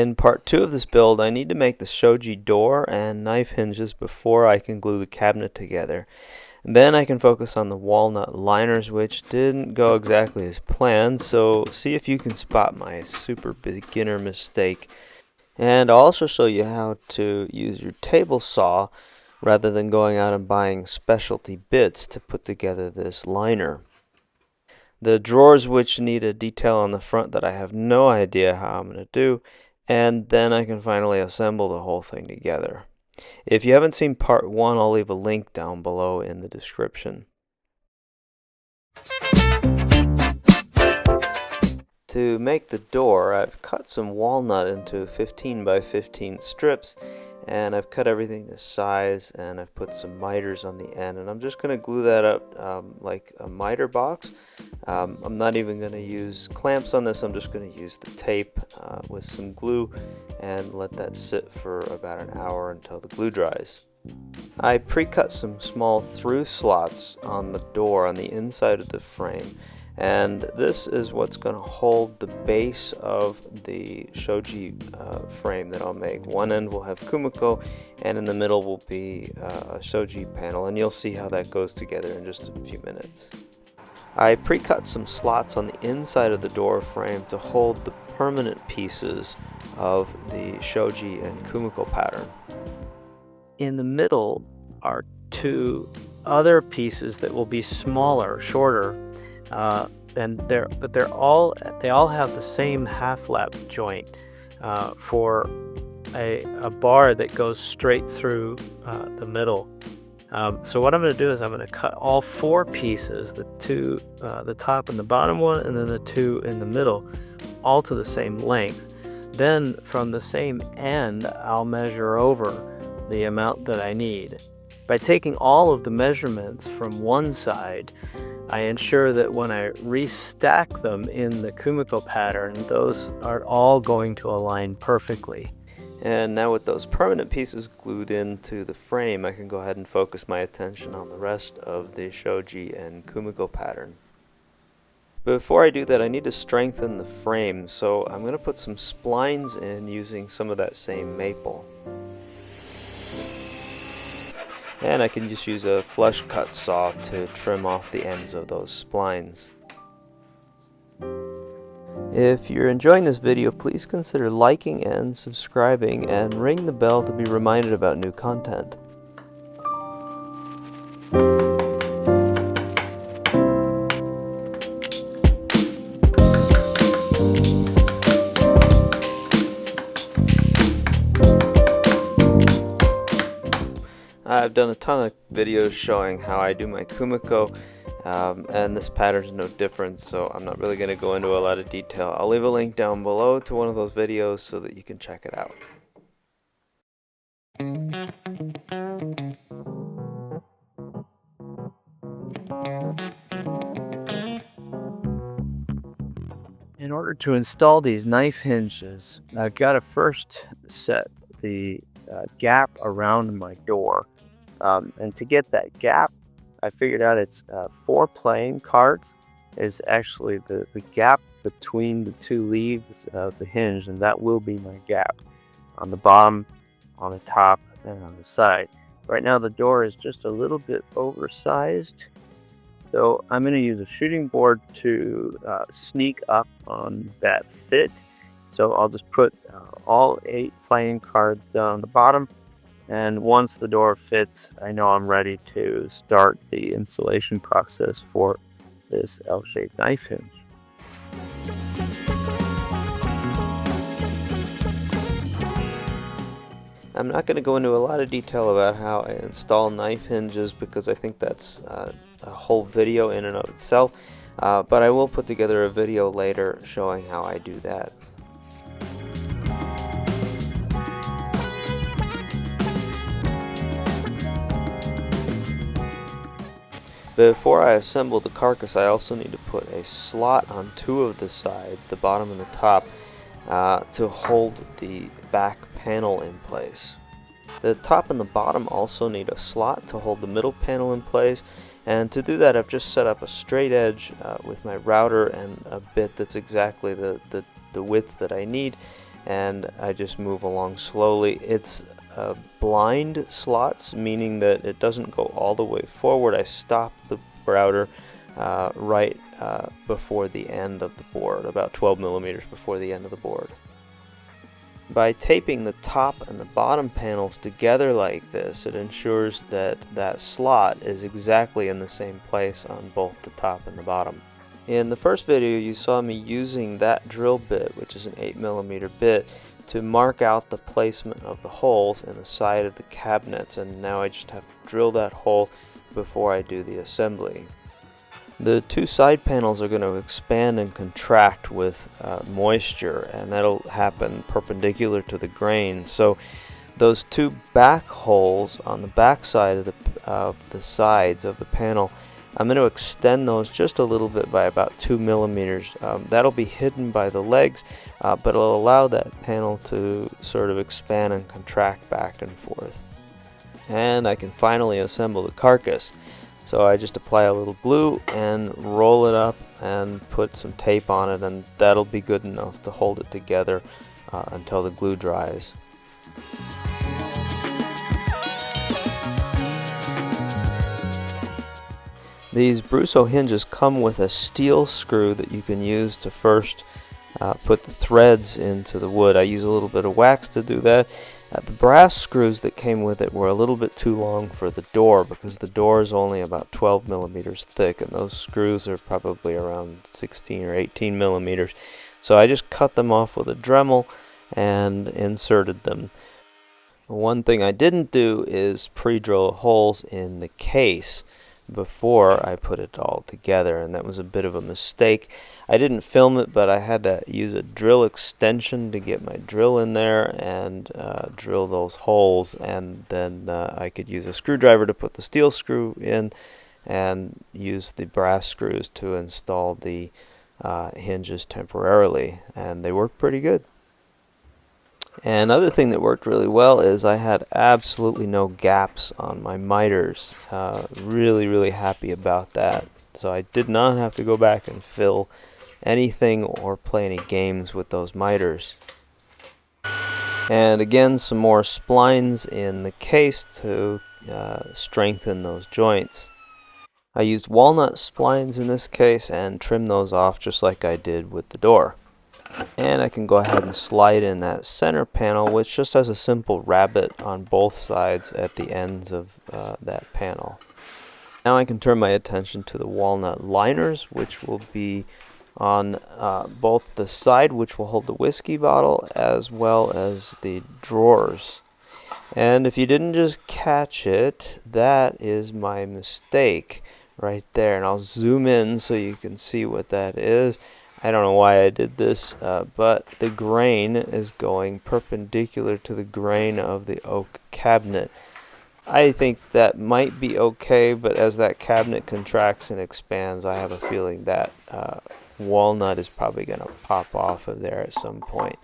In part 2 of this build, I need to make the shoji door and knife hinges before I can glue the cabinet together. And then I can focus on the walnut liners, which didn't go exactly as planned, so see if you can spot my super beginner mistake. And I'll also show you how to use your table saw rather than going out and buying specialty bits to put together this liner. The drawers, which need a detail on the front that I have no idea how I'm going to do, and then I can finally assemble the whole thing together. If you haven't seen part 1, I'll leave a link down below in the description. To make the door, I've cut some walnut into 15 by 15 strips, and I've cut everything to size, and I've put some miters on the end, and I'm just going to glue that up like a miter box. I'm not even going to use clamps on this. I'm just going to use the tape with some glue and let that sit for about an hour until the glue dries. I pre-cut some small through slots on the door on the inside of the frame, and this is what's going to hold the base of the shoji frame that I'll make. One end will have Kumiko, and in the middle will be a shoji panel, and you'll see how that goes together in just a few minutes. I pre-cut some slots on the inside of the door frame to hold the permanent pieces of the shoji and Kumiko pattern. In the middle are two other pieces that will be smaller, shorter, and they all have the same half lap joint for a bar that goes straight through the middle. So what I'm going to do is I'm going to cut all 4 pieces, the top and the bottom one, and then the 2 in the middle, all to the same length. Then from the same end, I'll measure over the amount that I need. By taking all of the measurements from one side, I ensure that when I restack them in the Kumiko pattern, those are all going to align perfectly. And now with those permanent pieces glued into the frame, I can go ahead and focus my attention on the rest of the shoji and Kumiko pattern. Before I do that, I need to strengthen the frame, so I'm going to put some splines in using some of that same maple. And I can just use a flush cut saw to trim off the ends of those splines. If you're enjoying this video, please consider liking and subscribing, and ring the bell to be reminded about new content. I've done a ton of videos showing how I do my Kumiko, and this pattern is no different, so I'm not really going to go into a lot of detail. I'll leave a link down below to one of those videos so that you can check it out. In order to install these knife hinges, I've got to first set the gap around my door. And to get that gap, I figured out it's 4 playing cards is actually the gap between the 2 leaves of the hinge, and that will be my gap on the bottom, on the top, and on the side. Right now the door is just a little bit oversized, so I'm going to use a shooting board to sneak up on that fit. So I'll just put all 8 playing cards down on the bottom, and once the door fits, I know I'm ready to start the installation process for this L-shaped knife hinge. I'm not going to go into a lot of detail about how I install knife hinges because I think that's a whole video in and of itself, but I will put together a video later showing how I do that. Before I assemble the carcass, I also need to put a slot on 2 of the sides, the bottom and the top, to hold the back panel in place. The top and the bottom also need a slot to hold the middle panel in place, and to do that I've just set up a straight edge with my router and a bit that's exactly the width that I need, and I just move along slowly. It's blind slots, meaning that it doesn't go all the way forward. I stop the router right before the end of the board, about 12 millimeters before the end of the board. By taping the top and the bottom panels together like this, it ensures that that slot is exactly in the same place on both the top and the bottom. In the first video you saw me using that drill bit, which is an 8mm bit, to mark out the placement of the holes in the side of the cabinets, and now I just have to drill that hole before I do the assembly. The two side panels are going to expand and contract with moisture, and that'll happen perpendicular to the grain. So those two back holes on the back side of the sides of the panel, I'm going to extend those just a little bit by about 2 millimeters. That'll be hidden by the legs, but it'll allow that panel to sort of expand and contract back and forth. And I can finally assemble the carcass. So I just apply a little glue and roll it up and put some tape on it, and that'll be good enough to hold it together until the glue dries. These Brusso hinges come with a steel screw that you can use to first put the threads into the wood. I use a little bit of wax to do that. The brass screws that came with it were a little bit too long for the door, because the door is only about 12 millimeters thick, and those screws are probably around 16 or 18 millimeters. So I just cut them off with a Dremel and inserted them. One thing I didn't do is pre-drill holes in the case before I put it all together, and that was a bit of a mistake. I didn't film it, but I had to use a drill extension to get my drill in there and drill those holes, and then I could use a screwdriver to put the steel screw in and use the brass screws to install the hinges temporarily, and they work pretty good. And another thing that worked really well is I had absolutely no gaps on my miters. Really happy about that. So I did not have to go back and fill anything or play any games with those miters. And again, some more splines in the case to strengthen those joints. I used walnut splines in this case and trimmed those off just like I did with the door. And I can go ahead and slide in that center panel, which just has a simple rabbet on both sides at the ends of that panel. Now I can turn my attention to the walnut liners, which will be on both the side, which will hold the whiskey bottle, as well as the drawers. And if you didn't just catch it, that is my mistake right there. And I'll zoom in so you can see what that is. I don't know why I did this, but the grain is going perpendicular to the grain of the oak cabinet. I think that might be okay, but as that cabinet contracts and expands, I have a feeling that walnut is probably going to pop off of there at some point.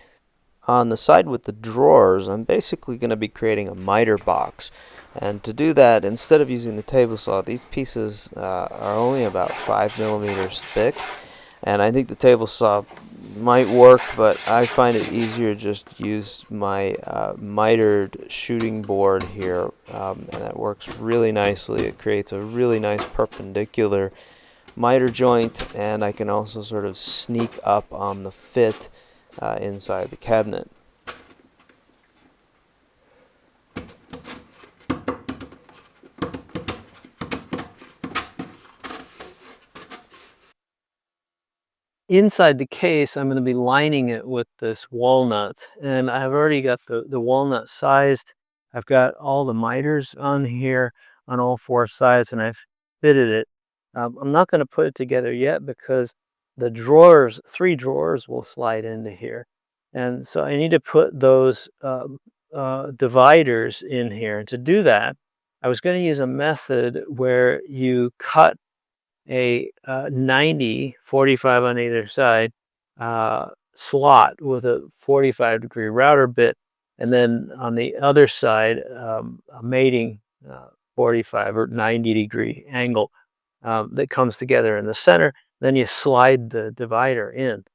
On the side with the drawers, I'm basically going to be creating a miter box. And to do that, instead of using the table saw, these pieces are only about 5 millimeters thick. And I think the table saw might work, but I find it easier to just use my mitered shooting board here, and that works really nicely. It creates a really nice perpendicular miter joint, and I can also sort of sneak up on the fit inside the cabinet. Inside the case, I'm going to be lining it with this walnut, and I've already got the walnut sized. I've got all the miters on here on all four sides, and I've fitted it. I'm not going to put it together yet because the drawers, 3 drawers will slide into here. And so I need to put those dividers in here. And to do that, I was going to use a method where you cut a 90, 45 on either side, slot with a 45-degree router bit, and then on the other side, a mating 45 or 90-degree angle that comes together in the center. Then you slide the divider in.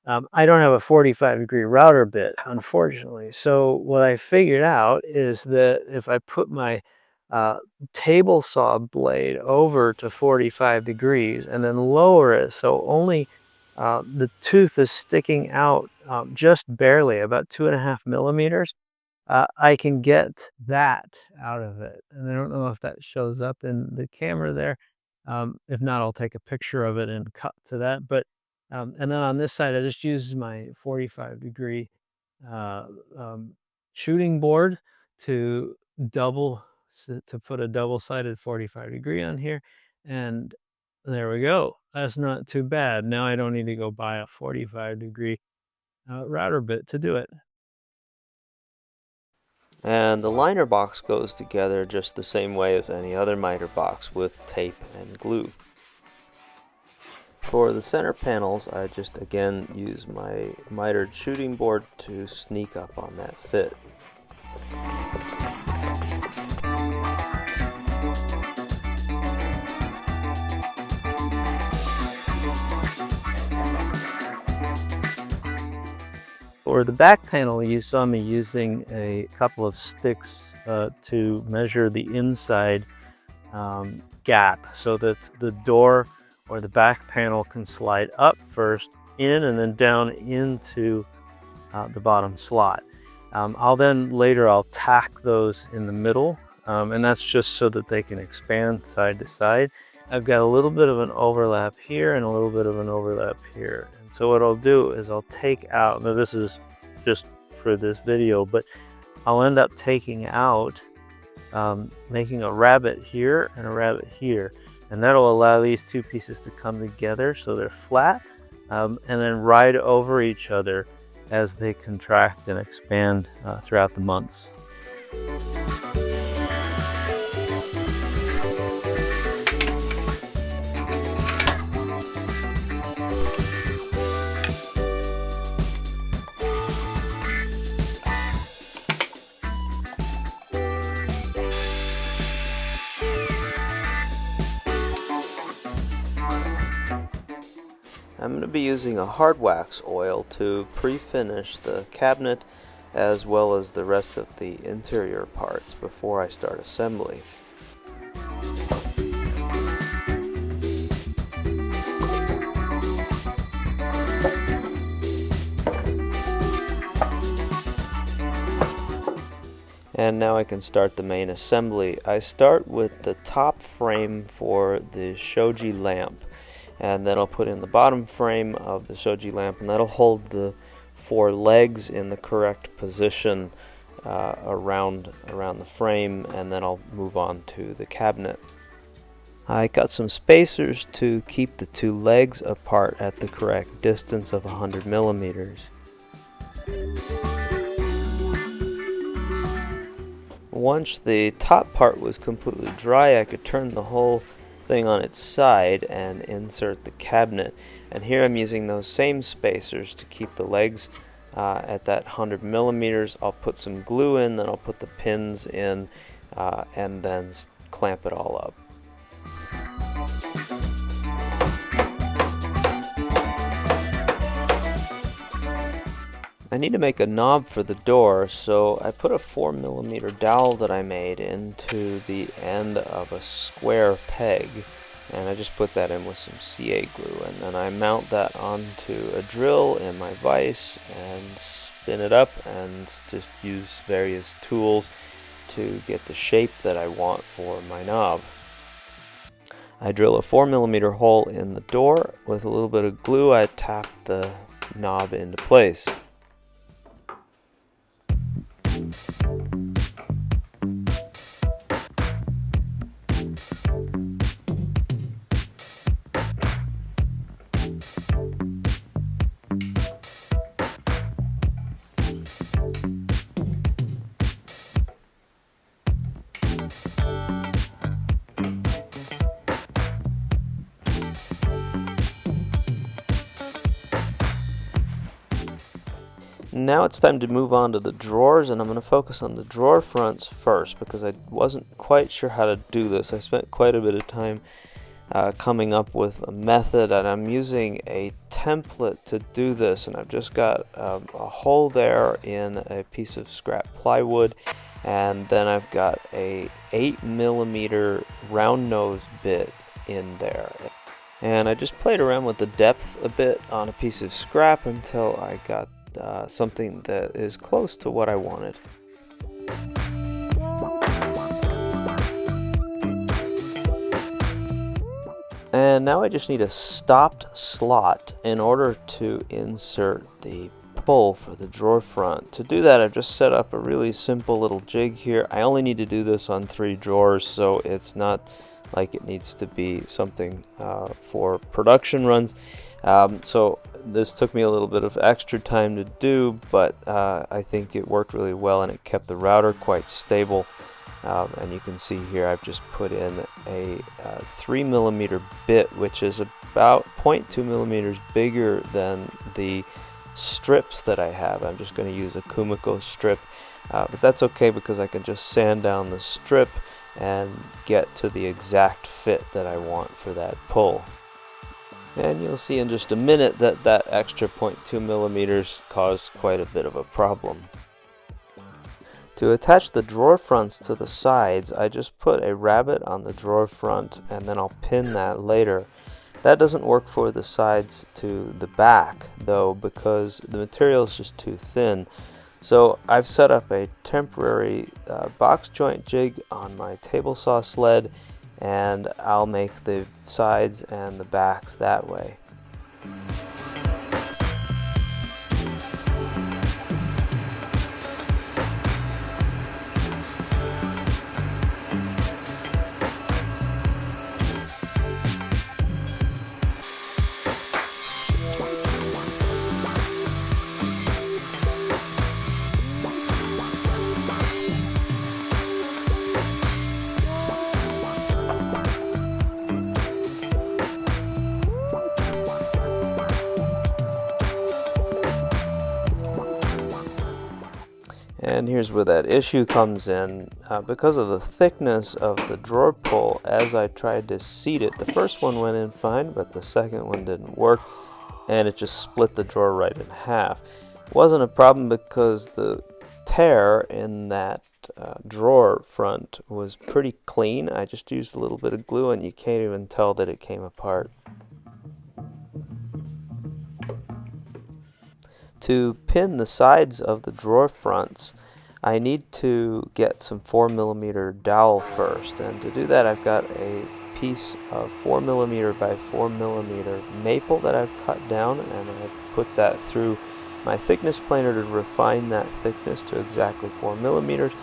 I don't have a 45-degree router bit, unfortunately. So what I figured out is that if I put my uh, table saw blade over to 45 degrees and then lower it so only the tooth is sticking out just barely, about 2.5 millimeters, I can get that out of it. And I don't know if that shows up in the camera there. If not, I'll take a picture of it and cut to that. But and then on this side, I just used my 45-degree uh, um, shooting board to to put a double-sided 45-degree on here, and there we go. That's not too bad. Now I don't need to go buy a 45-degree router bit to do it. And the liner box goes together just the same way as any other miter box, with tape and glue. For the center panels, I just again use my mitered shooting board to sneak up on that fit. For the back panel, you saw me using a couple of sticks to measure the inside gap so that the door or the back panel can slide up first, in, and then down into the bottom slot. I'll tack those in the middle, and that's just so that they can expand side to side. I've got a little bit of an overlap here and a little bit of an overlap here. And so what I'll do is I'll take out, now this is just for this video, but I'll end up taking out, making a rabbet here and a rabbet here. And that'll allow these two pieces to come together so they're flat, and then ride over each other as they contract and expand throughout the months. I'm going to be using a hard wax oil to pre-finish the cabinet as well as the rest of the interior parts before I start assembly. And now I can start the main assembly. I start with the top frame for the Shoji lamp, and then I'll put in the bottom frame of the Shoji lamp, and that'll hold the 4 legs in the correct position around the frame, and then I'll move on to the cabinet. I got some spacers to keep the 2 legs apart at the correct distance of 100 millimeters. Once the top part was completely dry, I could turn the whole thing on its side and insert the cabinet. And here I'm using those same spacers to keep the legs at that 100 millimeters. I'll put some glue in, then I'll put the pins in, and then clamp it all up. I need to make a knob for the door, so I put a 4mm dowel that I made into the end of a square peg, and I just put that in with some CA glue, and then I mount that onto a drill in my vise and spin it up and just use various tools to get the shape that I want for my knob. I drill a 4mm hole in the door. With a little bit of glue, I tap the knob into place. Now it's time to move on to the drawers, and I'm going to focus on the drawer fronts first because I wasn't quite sure how to do this. I spent quite a bit of time coming up with a method, and I'm using a template to do this, and I've just got a hole there in a piece of scrap plywood, and then I've got a 8mm round nose bit in there, and I just played around with the depth a bit on a piece of scrap until I got something that is close to what I wanted. And now I just need a stopped slot in order to insert the pull for the drawer front. To do that, I've just set up a really simple little jig here. I only need to do this on 3 drawers, so it's not like it needs to be something for production runs. So this took me a little bit of extra time to do, but I think it worked really well, and it kept the router quite stable. And you can see here I've just put in a 3mm bit, which is about 0.2 millimeters bigger than the strips that I have. I'm just going to use a Kumiko strip, but that's okay because I can just sand down the strip and get to the exact fit that I want for that pull. And you'll see in just a minute that that extra 0.2 millimeters caused quite a bit of a problem. To attach the drawer fronts to the sides, I just put a rabbet on the drawer front, and then I'll pin that later. That doesn't work for the sides to the back, though, because the material is just too thin. So I've set up a temporary box joint jig on my table saw sled, and I'll make the sides and the backs that way. And here's where that issue comes in. Because of the thickness of the drawer pull, as I tried to seat it, the first one went in fine, but the second one didn't work, and it just split the drawer right in half. It wasn't a problem because the tear in that drawer front was pretty clean. I just used a little bit of glue, and you can't even tell that it came apart. To pin the sides of the drawer fronts, I need to get some 4mm dowel first, and to do that I've got a piece of 4mm by 4mm maple that I've cut down, and I've put that through my thickness planer to refine that thickness to exactly 4mm,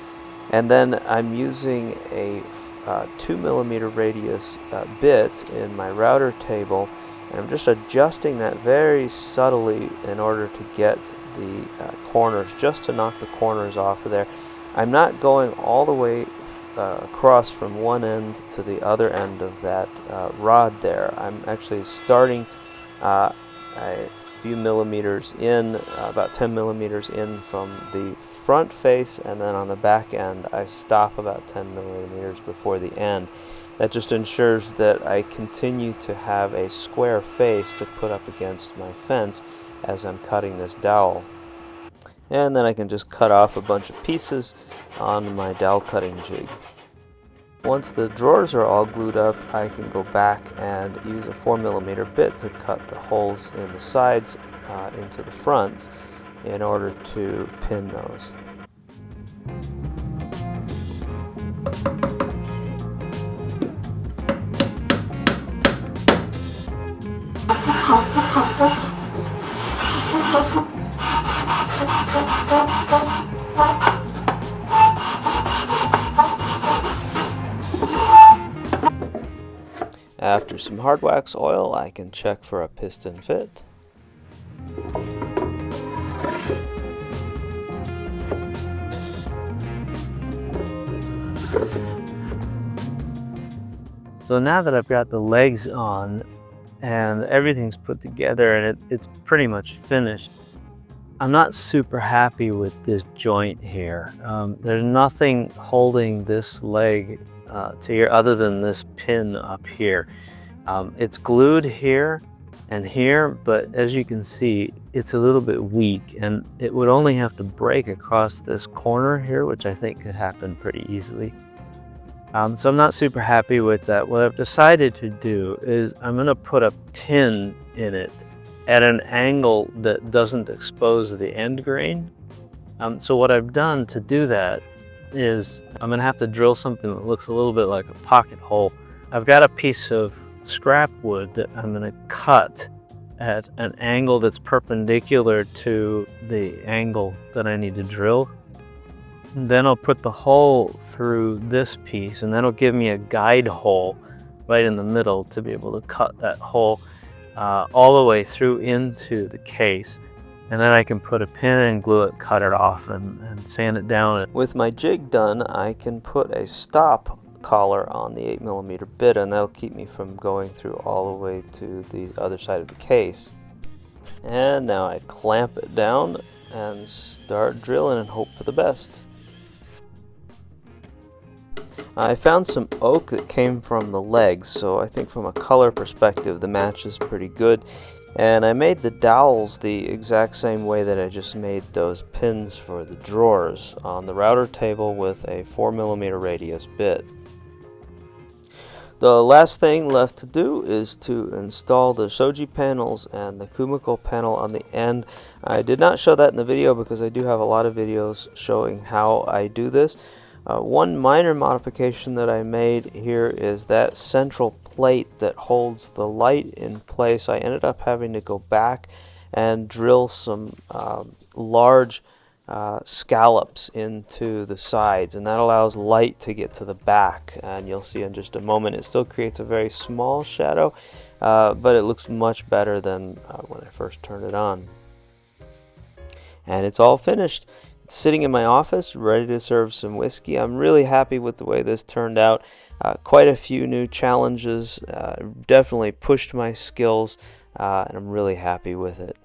and then I'm using a 2mm radius bit in my router table, and I'm just adjusting that very subtly in order to get the corners, just to knock the corners off of there. I'm not going all the way across from one end to the other end of that rod there. I'm actually starting a few millimeters in, about 10 millimeters in from the front face, and then on the back end I stop about 10 millimeters before the end. That just ensures that I continue to have a square face to put up against my fence as I'm cutting this dowel. And then I can just cut off a bunch of pieces on my dowel cutting jig. Once the drawers are all glued up, I can go back and use a 4mm bit to cut the holes in the sides into the fronts in order to pin those. After some hard wax oil, I can check for a piston fit. So now that I've got the legs on and everything's put together and it's pretty much finished, I'm not super happy with this joint here. There's nothing holding this leg to here other than this pin up here. It's glued here and here, but as you can see, it's a little bit weak, and it would only have to break across this corner here, which I think could happen pretty easily. So I'm not super happy with that. What I've decided to do is I'm going to put a pin in it at an angle that doesn't expose the end grain. So what I've done to do that is I'm going to have to drill something that looks a little bit like a pocket hole. I've got a piece of scrap wood that I'm going to cut at an angle that's perpendicular to the angle that I need to drill. And then I'll put the hole through this piece, and that'll give me a guide hole right in the middle to be able to cut that hole all the way through into the case. And then I can put a pin and glue it, cut it off, and sand it down. With my jig done, I can put a stop collar on the 8mm bit, and that'll keep me from going through all the way to the other side of the case. And now I clamp it down and start drilling and hope for the best. I found some oak that came from the legs, so I think from a color perspective the match is pretty good. And I made the dowels the exact same way that I just made those pins for the drawers, on the router table with a 4mm radius bit. The last thing left to do is to install the Shoji panels and the Kumiko panel on the end. I did not show that in the video because I do have a lot of videos showing how I do this. One minor modification that I made here is that central plate that holds the light in place. I ended up having to go back and drill some large scallops into the sides, and that allows light to get to the back, and you'll see in just a moment it still creates a very small shadow, but it looks much better than when I first turned it on. And it's all finished. It's sitting in my office ready to serve some whiskey. I'm really happy with the way this turned out. Quite a few new challenges, definitely pushed my skills, and I'm really happy with it.